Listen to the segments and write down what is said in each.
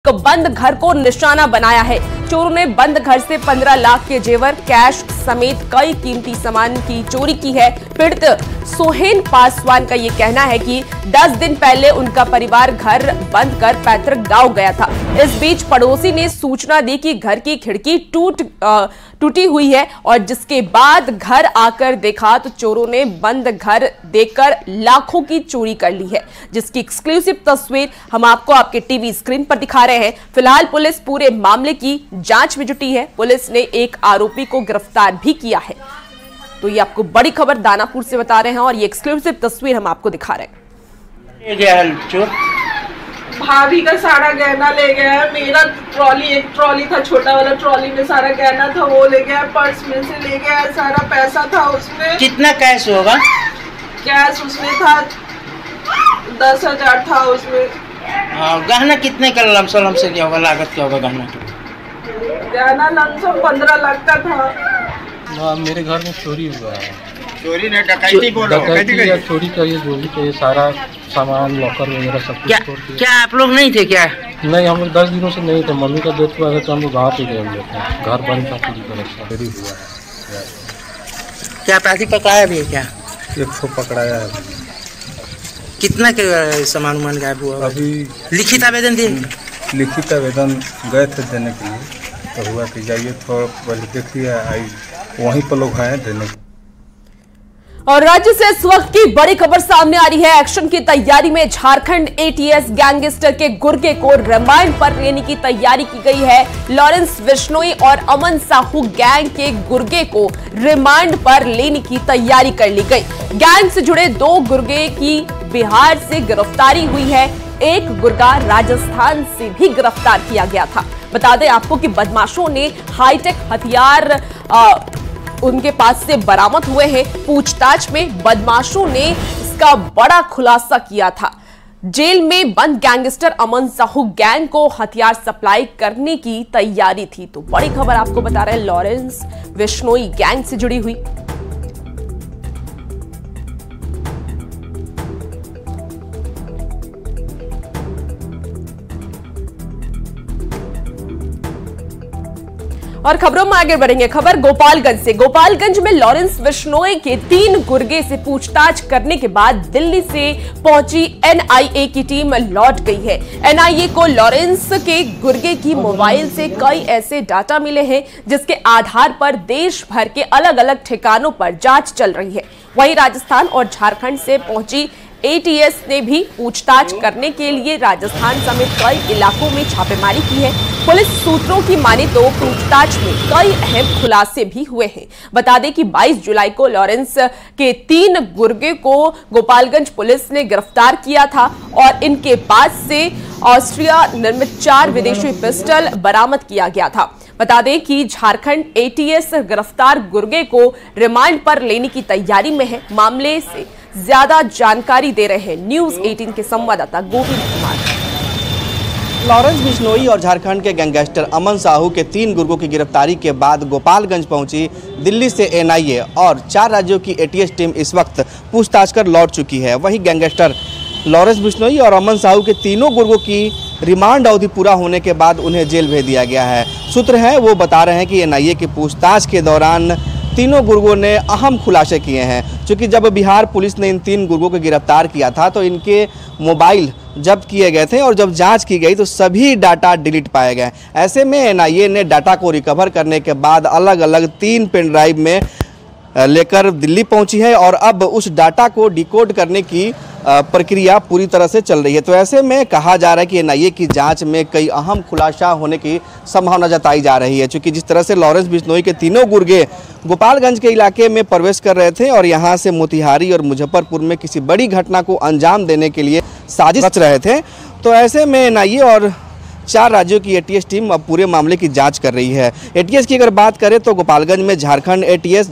बंद घर को निशाना बनाया है। चोरों ने बंद घर से 15 लाख के जेवर, कैश समेत कई कीमती सामान की चोरी की है। पीड़ित सोहेन पासवान का ये कहना है कि 10 दिन पहले उनका परिवार घर बंद कर पैतृक गांव गया था। इस बीच पड़ोसी ने सूचना दी कि घर की खिड़की टूटी हुई है और जिसके बाद घर आकर देखा तो चोरों ने बंद घर देखकर लाखों की चोरी कर ली है, जिसकी एक्सक्लूसिव तस्वीर हम आपको आपके टीवी स्क्रीन पर दिखा रहे हैं। फिलहाल पुलिस पूरे मामले की जांच में जुटी है। पुलिस ने एक आरोपी को गिरफ्तार भी किया है। तो ये आपको बड़ी खबर दानापुर से बता रहे हैं और ये एक्सक्लूसिव तस्वीर हम आपको दिखा रहे हैं। भाभी का सारा गहना ले गया है। मेरा एक ट्रॉली था, छोटा वाला ट्रॉली में सारा गहना था, वो ले गया। पर्स में से ले गया, सारा पैसा था उसमें। कितना कैश होगा? कैश उसमें था 10,000 था उसमें। गहना कितने का लमसम से क्या होगा, लागत क्या होगा गहना की? गहना लमसम 15 लाख का था। मेरे घर में चोरी हुआ है। चोरी नहीं, डकैती बोलो। डकैती या चोरी चाहिए, जो भी चाहिए, सारा सामान लॉकर वगैरह सब कुछ। क्या आप लोग नहीं थे क्या? नहीं, हम लोग 10 दिनों से नहीं थे। मम्मी का डेथ हुआ था तो हम लोग गाँव पे गए हुए थे। घर बंद था पूरी तरह से। चोरी हुआ है। क्या अपराधी पकड़ाया भी है क्या? 100 पकड़ाया है। कितना के सामान उमान गायब हुआ? अभी लिखित आवेदन दिए? लिखित आवेदन गए थे देने के लिए, तो हुआ कि जाइए थोड़ा पहले देखिए, वहीं पर लोग हैं देने। और राज्य से इस वक्त की बड़ी खबर सामने आ रही है। एक्शन की तैयारी में झारखंड एटीएस गैंगस्टर के गुर्गे को रिमांड पर लेने की तैयारी की गई है। लॉरेंस बिश्नोई और अमन साहू गैंग के गुर्गे को रिमांड पर लेने की तैयारी कर ली गई। गैंग से जुड़े 2 गुर्गे की बिहार से गिरफ्तारी हुई है। एक गुर्गा राजस्थान से भी गिरफ्तार किया गया था। बता दें आपको कि बदमाशों ने हाईटेक हथियार उनके पास से बरामद हुए हैं। पूछताछ में बदमाशों ने इसका बड़ा खुलासा किया था। जेल में बंद गैंगस्टर अमन साहू गैंग को हथियार सप्लाई करने की तैयारी थी। तो बड़ी खबर आपको बता रहे हैं, लॉरेंस बिश्नोई गैंग से जुड़ी हुई। और खबरों में आगे बढ़ेंगे। खबर गोपालगंज से। गोपालगंज में लॉरेंस बिश्नोई के 3 गुर्गे से पूछताछ करने के बाद दिल्ली से पहुंची एनआईए की टीम लौट गई है। एनआईए को लॉरेंस के गुर्गे की मोबाइल से कई ऐसे डाटा मिले हैं जिसके आधार पर देश भर के अलग अलग ठिकानों पर जांच चल रही है। वहीं राजस्थान और झारखंड से पहुंची एटीएस ने भी पूछताछ करने के लिए राजस्थान समेत कई इलाकों में छापेमारी की है। पुलिस सूत्रों की माने तो पूछताछ में कई अहम खुलासे भी हुए हैं। बता दें कि 22 जुलाई को लॉरेंस के 3 गुर्गे को गोपालगंज पुलिस ने गिरफ्तार किया था और इनके पास से ऑस्ट्रिया निर्मित 4 विदेशी पिस्टल बरामद किया गया था। बता दें कि झारखंड एटीएस गिरफ्तार गुर्गे को रिमांड पर लेने की तैयारी में है। मामले से ज्यादा जानकारी दे रहे हैं न्यूज़ 18 के संवाददाता गोविंद कुमार। लॉरेंस बिश्नोई और झारखंड के गैंगस्टर अमन साहू के 3 गुर्गों की गिरफ्तारी के बाद गोपालगंज पहुंची दिल्ली से एनआईए और 4 राज्यों की एटीएस टीम इस वक्त पूछताछ कर लौट चुकी है। वहीं गैंगस्टर लॉरेंस बिश्नोई और अमन साहू के तीनों गुर्गों की रिमांड अवधि पूरा होने के बाद उन्हें जेल भेज दिया गया है। सूत्र हैं वो बता रहे हैं कि एनआईए की पूछताछ के दौरान तीनों गुर्गों ने अहम खुलासे किए हैं। क्योंकि जब बिहार पुलिस ने इन 3 गुर्गों को गिरफ्तार किया था तो इनके मोबाइल जब्त किए गए थे और जब जांच की गई तो सभी डाटा डिलीट पाए गए। ऐसे में एनआईए ने डाटा को रिकवर करने के बाद अलग अलग 3 पेन ड्राइव में लेकर दिल्ली पहुंची है और अब उस डाटा को डिकोड करने की प्रक्रिया पूरी तरह से चल रही है। तो ऐसे में कहा जा रहा है कि एनआईए की जांच में कई अहम खुलासा होने की संभावना जताई जा रही है। क्योंकि जिस तरह से लॉरेंस बिश्नोई के तीनों गुर्गे गोपालगंज के इलाके में प्रवेश कर रहे थे और यहां से मोतिहारी और मुजफ्फरपुर में किसी बड़ी घटना को अंजाम देने के लिए साजिश रच रहे थे, तो ऐसे में एनआईए और 4 राज्यों की एटीएस टीम अब पूरे मामले की जाँच कर रही है। एटीएस की अगर बात करें तो गोपालगंज में झारखंड एटीएस,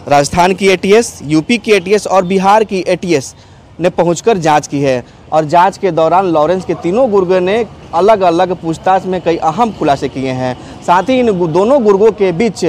राजस्थान की एटीएस, यूपी की एटीएस और बिहार की एटीएस ने पहुंचकर जांच की है और जांच के दौरान लॉरेंस के तीनों गुर्गों ने अलग अलग पूछताछ में कई अहम खुलासे किए हैं। साथ ही इन दोनों गुर्गों के बीच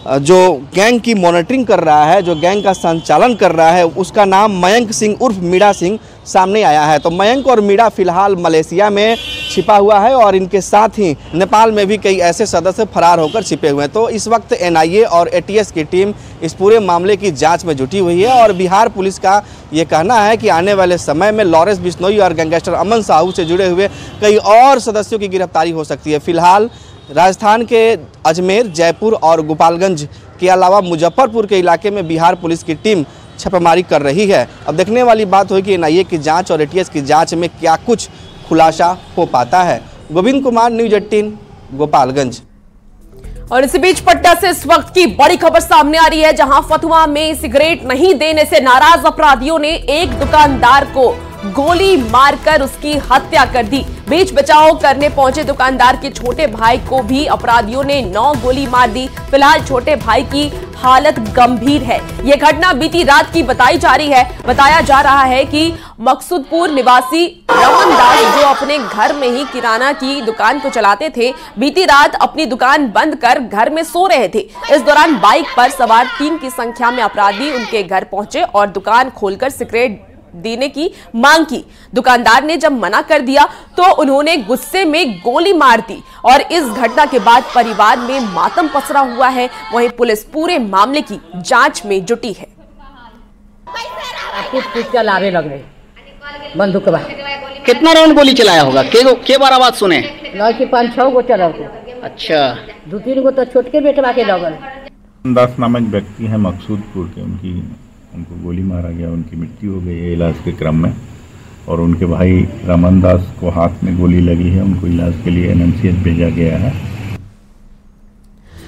जो गैंग की मॉनिटरिंग कर रहा है, जो गैंग का संचालन कर रहा है, उसका नाम मयंक सिंह उर्फ मीड़ा सिंह सामने आया है। तो मयंक और मीड़ा फिलहाल मलेशिया में छिपा हुआ है और इनके साथ ही नेपाल में भी कई ऐसे सदस्य फरार होकर छिपे हुए हैं। तो इस वक्त एनआईए और एटीएस की टीम इस पूरे मामले की जांच में जुटी हुई है और बिहार पुलिस का ये कहना है कि आने वाले समय में लॉरेंस बिश्नोई और गैंगस्टर अमन साहू से जुड़े हुए कई और सदस्यों की गिरफ्तारी हो सकती है। फिलहाल राजस्थान के अजमेर, जयपुर और गोपालगंज के अलावा मुजफ्फरपुर के इलाके में बिहार पुलिस की टीम छापेमारी कर रही है। अब देखने वाली बात होगी कि एनआईए की जांच और एटीएस की जांच में क्या कुछ खुलासा हो पाता है। गोविंद कुमार, न्यूज़ 18, गोपालगंज। और इसी बीच पटना से इस वक्त की बड़ी खबर सामने आ रही है, जहां फतुहा में सिगरेट नहीं देने से नाराज अपराधियों ने एक दुकानदार को गोली मारकर उसकी हत्या कर दी। बीच बचाव करने पहुंचे दुकानदार के छोटे भाई को भी अपराधियों ने 9 गोली मार दी। फिलहाल छोटे भाई की हालत गंभीर है। यह घटना बीती रात की बताई जा रही है। बताया जा रहा है कि मकसूदपुर निवासी रमन दास, जो अपने घर में ही किराना की दुकान को चलाते थे, बीती रात अपनी दुकान बंद कर घर में सो रहे थे। इस दौरान बाइक पर सवार 3 की संख्या में अपराधी उनके घर पहुंचे और दुकान खोलकर सिगरेट देने की मांग की। दुकानदार ने जब मना कर दिया तो उन्होंने गुस्से में गोली मार दी और इस घटना के बाद परिवार में मातम पसरा हुआ है। वहीं पुलिस पूरे मामले की जांच में जुटी है। लावे लग रहे बंदूक के बाद कितना राउंड गोली चलाया होगा? के बार आवाज सुने? 5-6 गो चला। अच्छा, 2-3 गो तो छोटके बेटवा के लगल। दास नामक व्यक्ति है मकसूदपुर के, उनको गोली मारा गया, उनकी मृत्यु हो गई है इलाज के क्रम में। और उनके भाई रमन दास को हाथ में गोली लगी है, उनको इलाज के लिए एनएमसीएच भेजा गया है।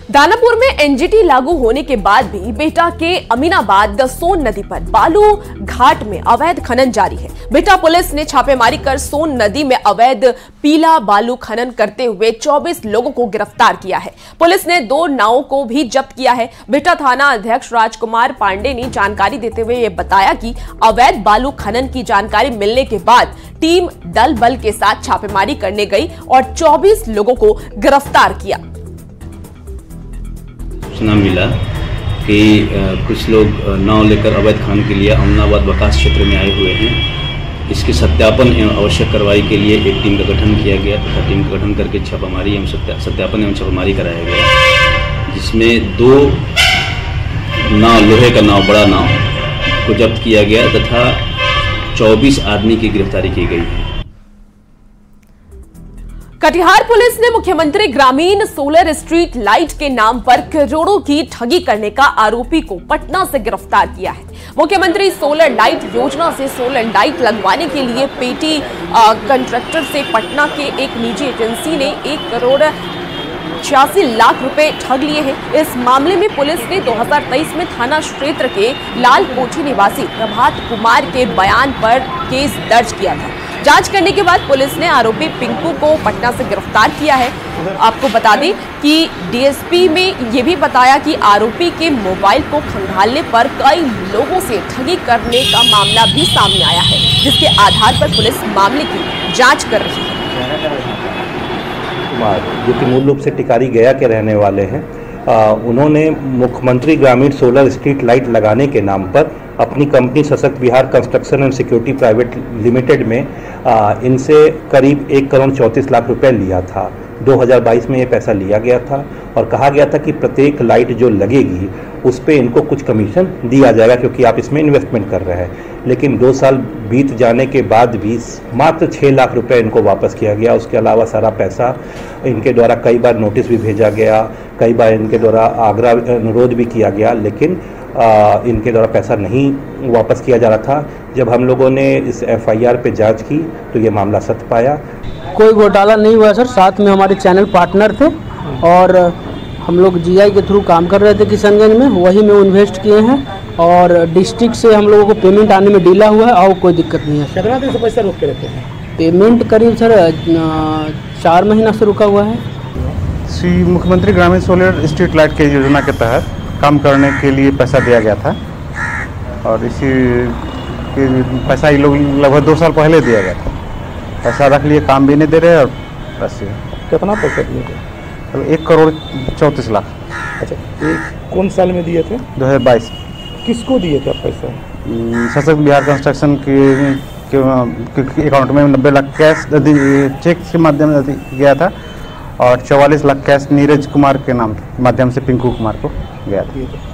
दानापुर में एनजीटी लागू होने के बाद भी बेहटा के अमीनाबाद सोन नदी पर बालू घाट में अवैध खनन जारी है। बेहटा पुलिस ने छापेमारी कर सोन नदी में अवैध पीला बालू खनन करते हुए 24 लोगों को गिरफ्तार किया है। पुलिस ने 2 नावों को भी जब्त किया है। बेहटा थाना अध्यक्ष राजकुमार पांडे ने जानकारी देते हुए ये बताया कि अवैध बालू खनन की जानकारी मिलने के बाद टीम दल बल के साथ छापेमारी करने गई और 24 लोगों को गिरफ्तार किया। सूचना मिला कि कुछ लोग नाव लेकर अवैध खनन के लिए अमीनाबाद बकास क्षेत्र में आए हुए हैं। इसके सत्यापन एवं आवश्यक कार्रवाई के लिए एक टीम का गठन किया गया तथा टीम का गठन करके छापामारी एवं सत्यापन एवं छापामारी कराया गया, जिसमें 2 नाव, लोहे का नाव, बड़ा नाव को जब्त किया गया तथा 24 आदमी की गिरफ्तारी की गई है। कटिहार पुलिस ने मुख्यमंत्री ग्रामीण सोलर स्ट्रीट लाइट के नाम पर करोड़ों की ठगी करने का आरोपी को पटना से गिरफ्तार किया है। मुख्यमंत्री सोलर लाइट योजना से सोलर लाइट लगवाने के लिए पेटी कंट्रैक्टर से पटना के एक निजी एजेंसी ने 1 करोड़ 86 लाख रुपए ठग लिए हैं। इस मामले में पुलिस ने 2023 में थाना क्षेत्र के लाल कोठी निवासी प्रभात कुमार के बयान पर केस दर्ज किया था। जांच करने के बाद पुलिस ने आरोपी पिंकू को पटना से गिरफ्तार किया है। आपको बता दें कि डीएसपी में यह भी बताया कि आरोपी के मोबाइल को खंगालने पर कई लोगों से ठगी करने का मामला भी सामने आया है, जिसके आधार पर पुलिस मामले की जांच कर रही है। कुमार, जो कि मूल रूप से टिकारी गया के रहने वाले हैं, उन्होंने मुख्यमंत्री ग्रामीण सोलर स्ट्रीट लाइट लगाने के नाम पर अपनी कंपनी सशक्त Bihar construction and security private limited में इनसे करीब 1 करोड़ 34 लाख रुपए लिया था। 2022 में ये पैसा लिया गया था और कहा गया था कि प्रत्येक लाइट जो लगेगी उस पर इनको कुछ कमीशन दिया जाएगा, क्योंकि आप इसमें इन्वेस्टमेंट कर रहे हैं। लेकिन 2 साल बीत जाने के बाद भी मात्र 6 लाख रुपए इनको वापस किया गया। उसके अलावा सारा पैसा इनके द्वारा कई बार नोटिस भी भेजा गया, कई बार इनके द्वारा आग्रह अनुरोध भी किया गया, लेकिन इनके द्वारा पैसा नहीं वापस किया जा रहा था। जब हम लोगों ने इस एफआईआर पे जांच की तो ये मामला सत्य पाया। कोई घोटाला नहीं हुआ सर। साथ में हमारे चैनल पार्टनर थे और हम लोग जीआई के थ्रू काम कर रहे थे किशनगंज में, वही में इन्वेस्ट किए हैं और डिस्ट्रिक्ट से हम लोगों को पेमेंट आने में डिला हुआ है और कोई दिक्कत नहीं है। कितना दिन से पैसा रोक के रखे हैं? पेमेंट करीब सर 4 महीना से रुका हुआ है। श्री मुख्यमंत्री ग्रामीण सोलर स्ट्रीट लाइट के योजना के तहत काम करने के लिए पैसा दिया गया था और इसी पैसा ये लोग लगभग 2 साल पहले दिया गया था। पैसा रख लिए, काम भी नहीं दे रहे और पैसे। कितना पैसा दिए थे? 1 करोड़ 34 लाख। अच्छा, कौन साल में दिए थे? 2022। किसको दिए थे आप पैसा? सशक्त बिहार कंस्ट्रक्शन के अकाउंट में 90 लाख कैश चेक के माध्यम से गया था और 44 लाख कैश नीरज कुमार के नाम माध्यम से पिंकू कुमार को गया था।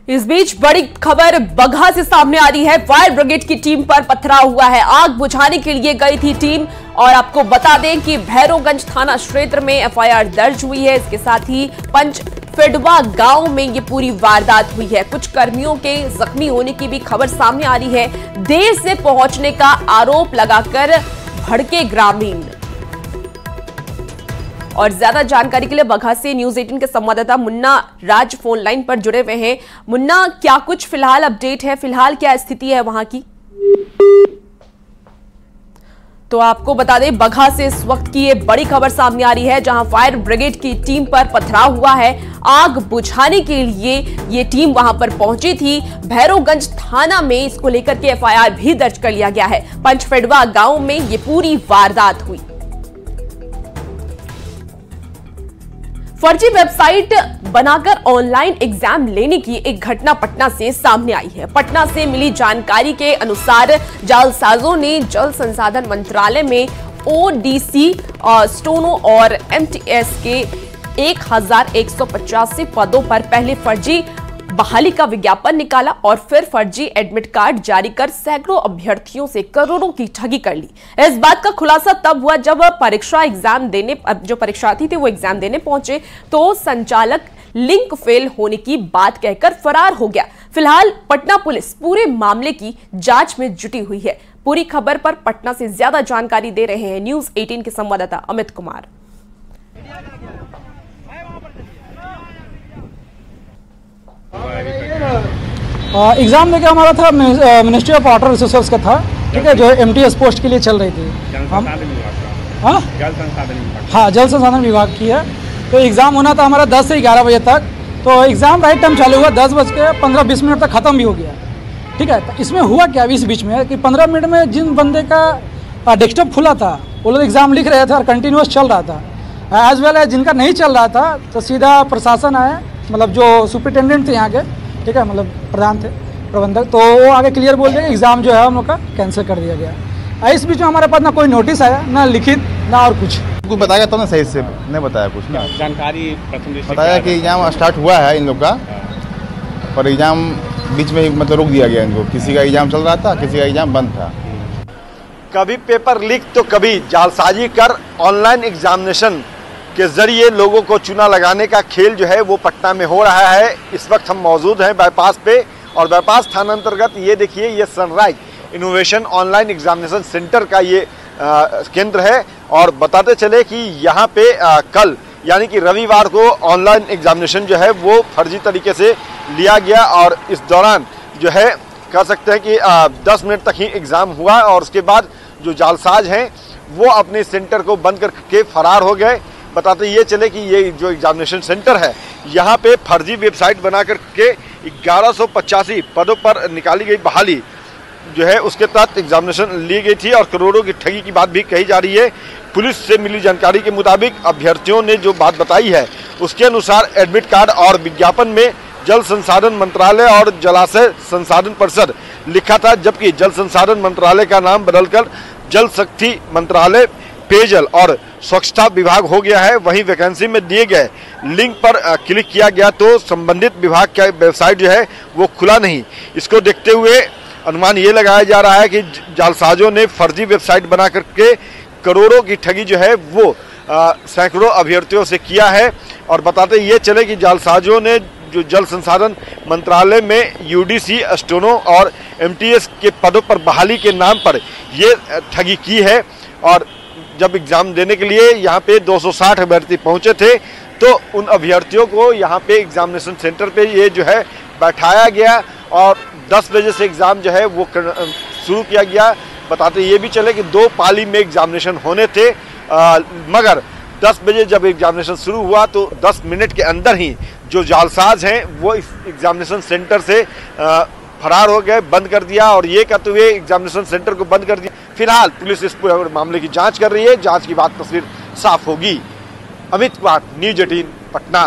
इस बीच बड़ी खबर बगहा से सामने आ रही है। फायर ब्रिगेड की टीम पर पथराव हुआ है। आग बुझाने के लिए गई थी टीम और आपको बता दें कि भैरवगंज थाना क्षेत्र में एफआईआर दर्ज हुई है। इसके साथ ही पंचफेडवा गांव में ये पूरी वारदात हुई है। कुछ कर्मियों के जख्मी होने की भी खबर सामने आ रही है। देर से पहुंचने का आरोप लगाकर भड़के ग्रामीण। और ज्यादा जानकारी के लिए बगहा से न्यूज 18 के संवाददाता मुन्ना राज फोन लाइन पर जुड़े हुए हैं। मुन्ना, क्या कुछ फिलहाल अपडेट है? फिलहाल क्या स्थिति है वहां की? तो आपको बता दें, बगहा से इस वक्त की ये बड़ी खबर सामने आ रही है, जहां फायर ब्रिगेड की टीम पर पथराव हुआ है। आग बुझाने के लिए ये टीम वहां पर पहुंची थी। भैरवगंज थाना में इसको लेकर के एफआईआर भी दर्ज कर लिया गया है। पंचफेडवा गांव में ये पूरी वारदात हुई। फर्जी वेबसाइट बनाकर ऑनलाइन एग्जाम लेने की एक घटना पटना से सामने आई है। पटना से मिली जानकारी के अनुसार जालसाजों ने जल संसाधन मंत्रालय में ओडीसी, स्टोनो और एमटीएस के 1185 पदों पर पहले फर्जी बहाली का विज्ञापन निकाला और फिर फर्जी एडमिट कार्ड जारी कर सैकड़ों अभ्यर्थियों से करोड़ों की ठगी कर ली। इस बात का खुलासा तब हुआ जब जो परीक्षार्थी थे वो एग्जाम देने पहुंचे तो संचालक लिंक फेल होने की बात कहकर फरार हो गया। फिलहाल पटना पुलिस पूरे मामले की जांच में जुटी हुई है। पूरी खबर पर पटना से ज्यादा जानकारी दे रहे हैं न्यूज 18 के संवाददाता अमित कुमार। एग्जाम देके हमारा था मिनिस्ट्री ऑफ वाटर रिसोर्सेज का था, ठीक है, जो एमटीएस पोस्ट के लिए चल रही थी। जल संसाधन विभाग की है। तो एग्ज़ाम होना था हमारा 10 से 11 बजे तक। तो एग्ज़ाम राइट टाइम चालू हुआ, 10:15-20 मिनट तक ख़त्म भी हो गया, ठीक है। तो इसमें हुआ क्या इस बीच में कि 15 मिनट में जिन बंदे का डेस्कटॉप खुला था वो लोग एग्ज़ाम लिख रहे थे और कंटिन्यूस चल रहा था। एज वेल एज जिनका नहीं चल रहा था तो सीधा प्रशासन आया, मतलब जो सुपरिटेंडेंट थे यहाँ के, ठीक है, मतलब प्रधान थे, प्रबंधक, तो वो आगे क्लियर बोल दिया एग्ज़ाम जो है हम लोग का कैंसिल कर दिया गया। इस बीच में हमारे पास ना कोई नोटिस आया, ना लिखित, ना और कुछ बताया तो ना सही से नहीं बताया, कुछ ना जानकारी बताया कि एग्जाम स्टार्ट हुआ है इन लोग का, पर एग्जाम बीच में मतलब रोक दिया गया इनको। किसी का एग्जाम चल रहा था, किसी का एग्जाम बंद था। कभी पेपर लीक तो कभी जालसाजी कर ऑनलाइन एग्जामिनेशन के जरिए लोगों को चूना लगाने का खेल जो है वो पटना में हो रहा है। इस वक्त हम मौजूद हैं बाईपास पे और बाईपास थाना अंतर्गत ये देखिए, ये sunrise innovation online examination centre का ये केंद्र है। और बताते चले कि यहाँ पे कल यानी कि रविवार को ऑनलाइन एग्जामिनेशन जो है वो फर्जी तरीके से लिया गया और इस दौरान जो है कह सकते हैं कि 10 मिनट तक ही एग्ज़ाम हुआ और उसके बाद जो जालसाज हैं वो अपने सेंटर को बंद करके फरार हो गए। बताते ये चले कि ये जो एग्जामिनेशन सेंटर है यहाँ पे फर्जी वेबसाइट बना करके 1185 पदों पर निकाली गई बहाली जो है उसके तहत एग्जामिनेशन ली गई थी और करोड़ों की ठगी की बात भी कही जा रही है। पुलिस से मिली जानकारी के मुताबिक अभ्यर्थियों ने जो बात बताई है उसके अनुसार एडमिट कार्ड और विज्ञापन में जल संसाधन मंत्रालय और जलाशय संसाधन परिषद लिखा था, जबकि जल संसाधन मंत्रालय का नाम बदलकर जल शक्ति मंत्रालय पेयजल और स्वच्छता विभाग हो गया है। वहीं वैकेंसी में दिए गए लिंक पर क्लिक किया गया तो संबंधित विभाग का वेबसाइट जो है वो खुला नहीं। इसको देखते हुए अनुमान ये लगाया जा रहा है कि जालसाजों ने फर्जी वेबसाइट बना करके करोड़ों की ठगी जो है वो सैकड़ों अभ्यर्थियों से किया है। और बताते ये चले कि जालसाजों ने जो जल संसाधन मंत्रालय में यूडीसी, स्टोनो और एमटीएस के पदों पर बहाली के नाम पर ये ठगी की है। और जब एग्ज़ाम देने के लिए यहाँ पे 260 अभ्यर्थी पहुँचे थे तो उन अभ्यर्थियों को यहाँ पे एग्जामिनेशन सेंटर पे ये जो है बैठाया गया और 10 बजे से एग्ज़ाम जो है वो शुरू किया गया। बताते ये भी चले कि 2 पाली में एग्जामिनेशन होने थे, मगर 10 बजे जब एग्जामिनेशन शुरू हुआ तो 10 मिनट के अंदर ही जो जालसाज हैं वो इस एग्जामिनेशन सेंटर से फरार हो गए, बंद कर दिया और ये कहते हुए एग्जामिनेशन सेंटर को बंद कर दिया। फिलहाल पुलिस इस पूरे मामले की जांच कर रही है, जांच के बाद तस्वीर साफ होगी। अमित कुमार, न्यूज 18 पटना।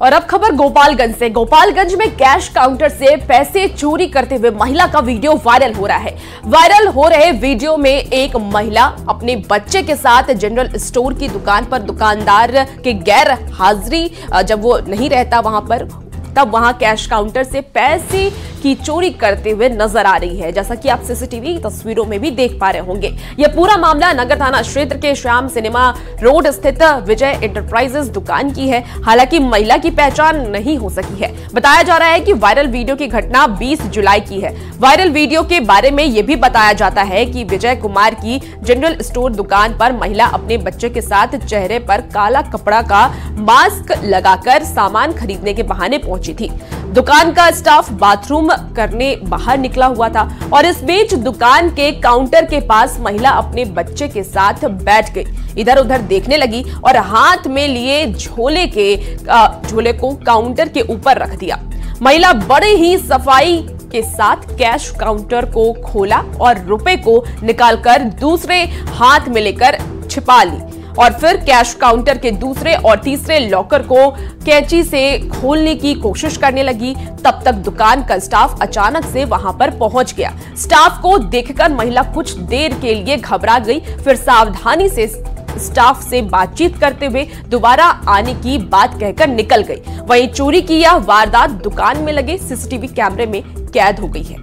और अब खबर गोपालगंज से। गोपालगंज में कैश काउंटर से पैसे चोरी करते हुए महिला का वीडियो वायरल हो रहा है। वायरल हो रहे वीडियो में एक महिला अपने बच्चे के साथ जनरल स्टोर की दुकान पर दुकानदार के गैर हाजिरी जब वो नहीं रहता वहां पर, तब वहां कैश काउंटर से पैसे की चोरी करते हुए नजर आ रही है, जैसा कि आप सीसीटीवी तस्वीरों में भी देख पा रहे होंगे। यह पूरा मामला नगर थाना क्षेत्र के श्याम सिनेमा रोड स्थित विजय एंटरप्राइजेस दुकान की है। हालांकि महिला की पहचान नहीं हो सकी है। बताया जा रहा है कि वायरल वीडियो की घटना 20 जुलाई की है। वायरल वीडियो के बारे में यह भी बताया जाता है कि विजय कुमार की जनरल स्टोर दुकान पर महिला अपने बच्चे के साथ चेहरे पर काला कपड़ा का मास्क लगाकर सामान खरीदने के बहाने पहुंची थी। दुकान का स्टाफ बाथरूम करने बाहर निकला हुआ था और इस बीच दुकान के काउंटर के पास महिला अपने बच्चे के साथ बैठ गई, इधर उधर देखने लगी और हाथ में लिए झोले को काउंटर के ऊपर रख दिया। महिला बड़े ही सफाई के साथ कैश काउंटर को खोला और रुपए को निकालकर दूसरे हाथ में लेकर छिपा ली और फिर कैश काउंटर के दूसरे और तीसरे लॉकर को कैंची से खोलने की कोशिश करने लगी। तब तक दुकान का स्टाफ अचानक से वहां पर पहुंच गया। स्टाफ को देखकर महिला कुछ देर के लिए घबरा गई, फिर सावधानी से स्टाफ से बातचीत करते हुए दोबारा आने की बात कहकर निकल गई। वहीं चोरी की यह वारदात दुकान में लगे सीसीटीवी कैमरे में कैद हो गई है।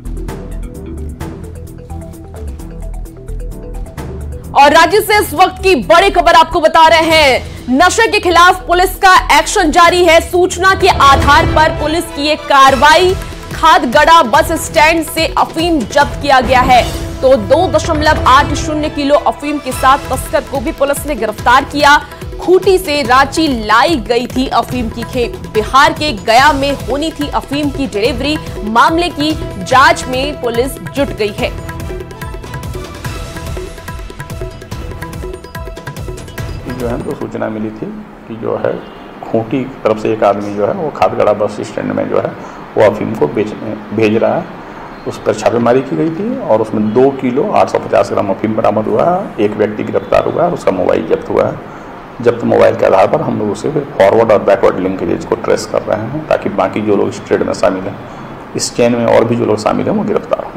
और राज्य से इस वक्त की बड़ी खबर आपको बता रहे हैं। नशे के खिलाफ पुलिस का एक्शन जारी है। सूचना के आधार पर पुलिस की एक कार्रवाई, खादगड़ा बस स्टैंड से अफीम जब्त किया गया है। तो 2.80 किलो अफीम के साथ तस्कर को भी पुलिस ने गिरफ्तार किया। खूंटी से रांची लाई गई थी अफीम की खेप। बिहार के गया में होनी थी अफीम की डिलीवरी। मामले की जांच में पुलिस जुट गई है। जो है तो सूचना मिली थी कि जो है खूंटी की तरफ से एक आदमी जो है वो खादगड़ा बस स्टैंड में जो है वो अफीम को भेज रहा है। उस पर छापेमारी की गई थी और उसमें 2 किलो 850 ग्राम अफीम बरामद हुआ है। एक व्यक्ति गिरफ्तार हुआ है, उसका मोबाइल जब्त हुआ है। जब्त मोबाइल के आधार पर हम लोग उसे फॉरवर्ड और बैकवर्ड लिंकेज को ट्रेस कर रहे हैं ताकि बाकी जो लोग इस ट्रेड में शामिल हैं, इस चेन में और भी जो लोग शामिल हैं वो गिरफ्तार हों।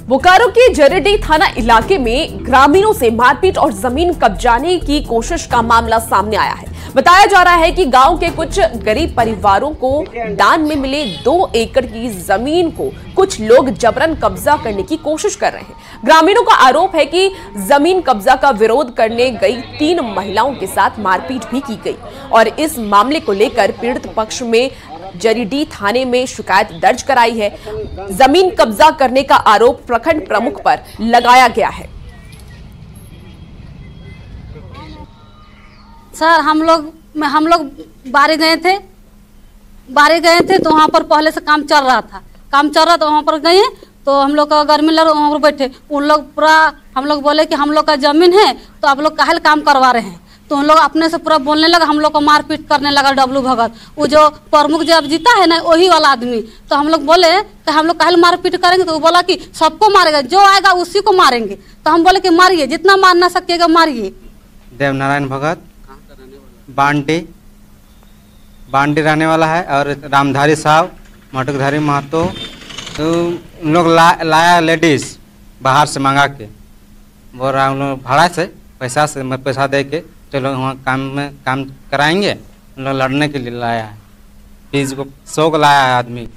बोकारो के जरीडीह थाना इलाके में ग्रामीणों से मारपीट और जमीन कब्जाने की कोशिश का मामला सामने आया है। बताया जा रहा है कि गांव के कुछ गरीब परिवारों को दान में मिले 2 एकड़ की जमीन को कुछ लोग जबरन कब्जा करने की कोशिश कर रहे हैं। ग्रामीणों का आरोप है कि जमीन कब्जा का विरोध करने गई 3 महिलाओं के साथ मारपीट भी की गई और इस मामले को लेकर पीड़ित पक्ष में जरीडीह थाने में शिकायत दर्ज कराई है। जमीन कब्जा करने का आरोप प्रखंड प्रमुख पर लगाया गया है। सर हम लोग बाहर गए थे तो वहाँ पर पहले से काम चल रहा था तो वहाँ पर गए तो हम लोग का गर्मी लग वहाँ पर बैठे। उन लोग पूरा हम लोग बोले कि हम लोग का जमीन है तो आप लोग काहे काम करवा रहे हैं। तो हम लोग अपने से पूरा बोलने लगा, हम लोग को मारपीट करने लगा। डब्लू भगत वो जो प्रमुख जब जीता है ना वही वाला आदमी। तो हम लोग बोले कि हम लोग काहे मारपीट करेंगे। तो वो बोला कि सबको मारेगा, जो आएगा उसी को मारेंगे। तो हम बोले कि मारिए, जितना मार ना सकेगा मारिए। देवनारायण भगत बांडी रहने वाला है और रामधारी साहब मटकधारी महतो। तो उन लोग लाया लेडीज बाहर से मंगा के, बोल रहा उन लोग भाड़ा से पैसा दे के चलो वहाँ काम कराएंगे। उन लोग लड़ने के लिए लाया है, फीस को 100 को लाया है आदमी।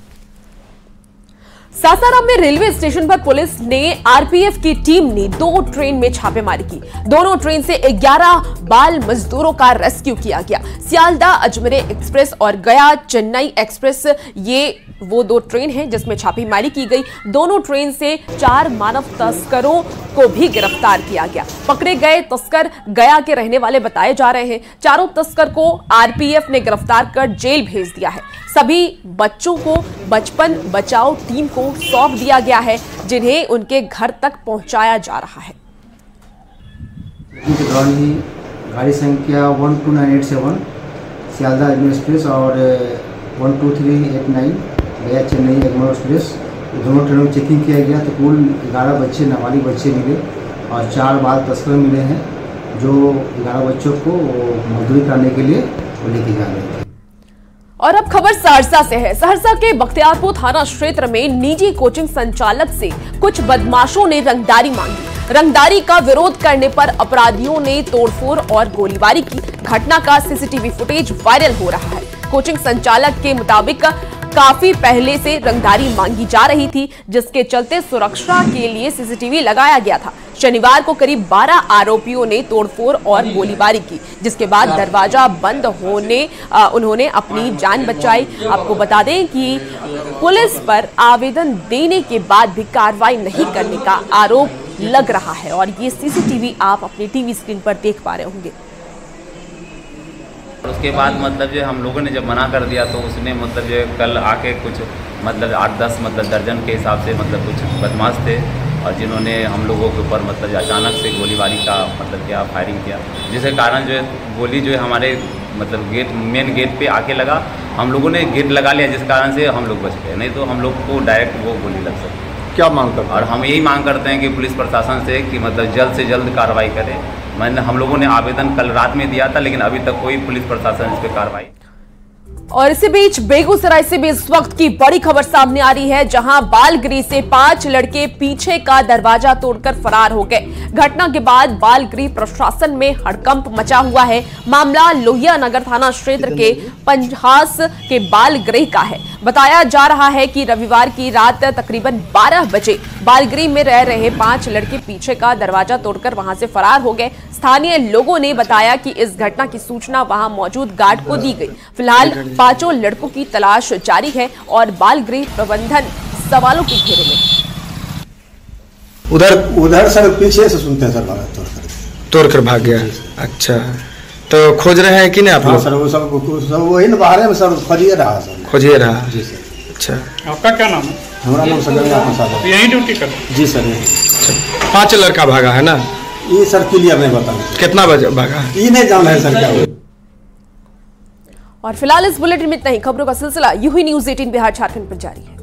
सासाराम में रेलवे स्टेशन पर पुलिस ने आरपीएफ की टीम ने 2 ट्रेन में छापेमारी की। दोनों ट्रेन से 11 बाल मजदूरों का रेस्क्यू किया गया। सियालदह अजमेर एक्सप्रेस और गया चेन्नई एक्सप्रेस ये वो 2 ट्रेन हैं जिसमें छापेमारी की गई। दोनों ट्रेन से 4 मानव तस्करों को भी गिरफ्तार किया गया। पकड़े गए तस्कर गया के रहने वाले बताए जा रहे हैं। चारों तस्कर को आरपीएफ ने गिरफ्तार कर जेल भेज दिया है। सभी बच्चों को बचपन बचाओ टीम को सौंप दिया गया है, जिन्हें उनके घर तक पहुंचाया जा रहा है। के दौरान ही गाड़ी संख्या 12987 सियालदह अजमेर एक्सप्रेस और 12389 गया चेन्नई एग्मोर एक्सप्रेस दोनों ट्रेनों में चेकिंग किया गया। तो कुल 11 बच्चे नाबालिग बच्चे मिले और 4 बाल तस्कर मिले हैं, जो 11 बच्चों को मजदूरी करने के लिए वो लेके जा रहे थे। और अब खबर सहरसा से है। सहरसा के बख्तियारपुर थाना क्षेत्र में निजी कोचिंग संचालक से कुछ बदमाशों ने रंगदारी मांगी। रंगदारी का विरोध करने पर अपराधियों ने तोड़फोड़ और गोलीबारी की। घटना का सीसीटीवी फुटेज वायरल हो रहा है। कोचिंग संचालक के मुताबिक काफी पहले से रंगदारी मांगी जा रही थी, जिसके चलते सुरक्षा के लिए सीसीटीवी लगाया गया था। शनिवार को करीब 12 आरोपियों ने तोड़फोड़ और गोलीबारी की, जिसके बाद दरवाजा बंद होने उन्होंने अपनी जान बचाई। आपको बता दें कि पुलिस पर आवेदन देने के बाद भी कार्रवाई नहीं करने का आरोप लग रहा है और ये सीसीटीवी आप अपनी टीवी स्क्रीन पर देख पा रहे होंगे। उसके बाद मतलब जो हम लोगों ने जब मना कर दिया तो उसने मतलब जो कल आके कुछ मतलब 8-10 मतलब दर्जन के हिसाब से मतलब कुछ बदमाश थे और जिन्होंने हम लोगों के ऊपर मतलब अचानक से गोलीबारी का मतलब क्या फायरिंग किया, जिसके कारण जो है गोली जो है हमारे मतलब मेन गेट पे आके लगा। हम लोगों ने गेट लगा लिया, जिस कारण से हम लोग बच गए, नहीं तो हम लोग को डायरेक्ट वो गोली लग सकती। क्या मांग करते हैं? और हम यही मांग करते हैं कि पुलिस प्रशासन से कि मतलब जल्द से जल्द कार्रवाई करे। हम लोगों ने आवेदन कल रात में दिया था, लेकिन अभी तक कोई पुलिस प्रशासन इस पर कार्रवाई। और इसी बीच बेगूसराय से भी इस वक्त की बड़ी खबर सामने आ रही है, जहां बालगृह से 5 लड़के पीछे का दरवाजा तोड़कर फरार हो गए। घटना के बाद बालगृह प्रशासन में हड़कंप मचा हुआ है। मामला लोहिया नगर थाना क्षेत्र के पंजहास के बालगृह का है। बताया जा रहा है कि रविवार की रात तकरीबन 12 बजे बालगृह में रह रहे 5 लड़के पीछे का दरवाजा तोड़कर वहां से फरार हो गए। स्थानीय लोगों ने बताया कि इस घटना की सूचना वहां मौजूद गार्ड को दी गई। फिलहाल 5 लड़कों की तलाश जारी है और बालगृह प्रबंधन सवालों के घेरे में। उधर सर पीछे से सुनते हैं सर, तोड़कर भाग गया। अच्छा, तो खोज रहे हैं कि नहीं आप लोग? सर वो सब वही ना बाहर में सर खोजिए रहा सर। खोजिए रहा जी सर। अच्छा, आपका क्या नाम है? हमारा नाम संजय प्रसाद। यही ड्यूटी करते? जी सर। अच्छा, 5 लड़का भागा है ना? ये सर क्लियर नहीं बता। कितना बजे भागा ये नहीं जान रहे सर क्या हुआ। और फिलहाल इस बुलेटिन में इतना ही। खबरों का सिलसिला यूही न्यूज़ 18 बिहार झारखंड पर जारी है।